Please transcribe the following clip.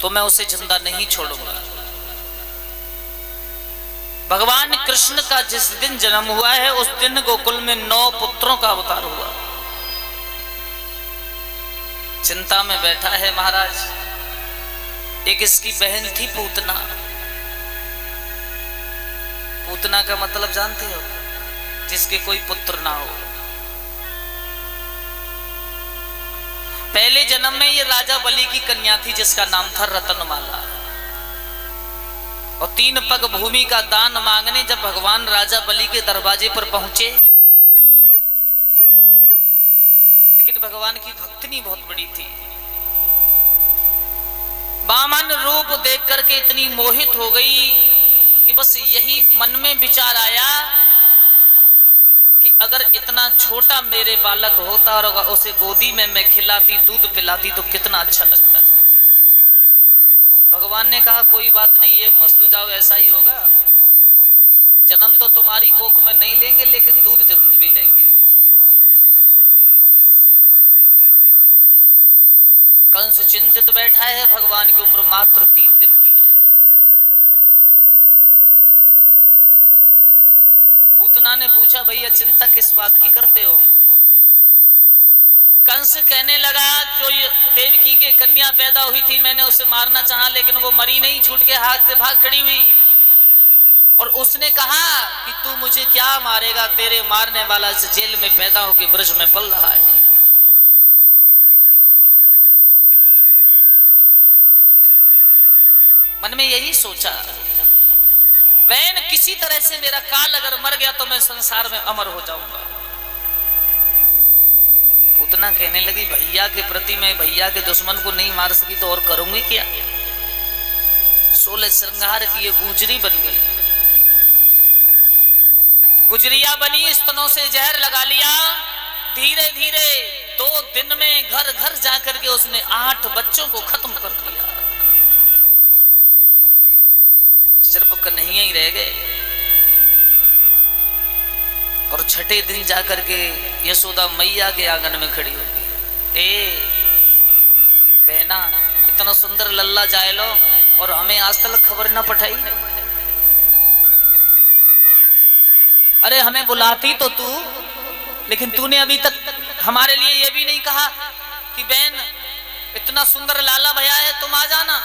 तो मैं उसे जिंदा नहीं छोड़ूंगा। भगवान कृष्ण का जिस दिन जन्म हुआ है उस दिन गोकुल में 9 पुत्रों का अवतार हुआ। चिंता में बैठा है महाराज। एक इसकी बहन थी पूतना। पूतना का मतलब जानते हो? जिसके कोई पुत्र ना हो। पहले जन्म में ये राजा बलि की कन्या थी जिसका नाम था रतनमाला। और 3 पग भूमि का दान मांगने जब भगवान राजा बलि के दरवाजे पर पहुंचे, लेकिन भगवान की भक्तिनी बहुत बड़ी थी। वामन रूप देख करके इतनी मोहित हो गई कि बस यही मन में विचार आया कि अगर इतना छोटा मेरे बालक होता और उसे गोदी में मैं खिलाती, दूध पिलाती तो कितना अच्छा लगता। भगवान ने कहा कोई बात नहीं, ये मस्त जाओ, ऐसा ही होगा। जन्म तो तुम्हारी कोख में नहीं लेंगे लेकिन दूध जरूर पी लेंगे। कंस चिंतित बैठा है, भगवान की उम्र मात्र 3 दिन की है। पूतना ने पूछा भैया चिंता किस बात की करते हो? कंस कहने लगा जो देवकी के कन्या पैदा हुई थी मैंने उसे मारना चाहा लेकिन वो मरी नहीं, छूट के हाथ से भाग खड़ी हुई। और उसने कहा कि तू मुझे क्या मारेगा, तेरे मारने वाला इस जेल में पैदा होकर ब्रज में पल रहा है। मन में यही सोचा वैन किसी तरह से मेरा काल अगर मर गया तो मैं संसार में अमर हो जाऊंगा। पूतना कहने लगी भैया के प्रति मैं भैया के दुश्मन को नहीं मार सकी तो और करूंगी क्या? 16 श्रृंगार की ये गुजरी बन गई। गुजरिया बनी, स्तनों से जहर लगा लिया। धीरे धीरे 2 दिन में घर घर जाकर के उसने 8 बच्चों को खत्म कर दिया। सिर्फ कन्हैया ही रह गए। और छठे दिन जाकर के यशोदा मैया के आंगन में खड़ी हो गई। ए बहना, इतना सुंदर लल्ला जाए लो और हमें आज तक खबर ना पठाई। अरे हमें बुलाती तो तू, लेकिन तूने अभी तक हमारे लिए ये भी नहीं कहा कि बहन इतना सुंदर लाला भैया है तुम आ जाना।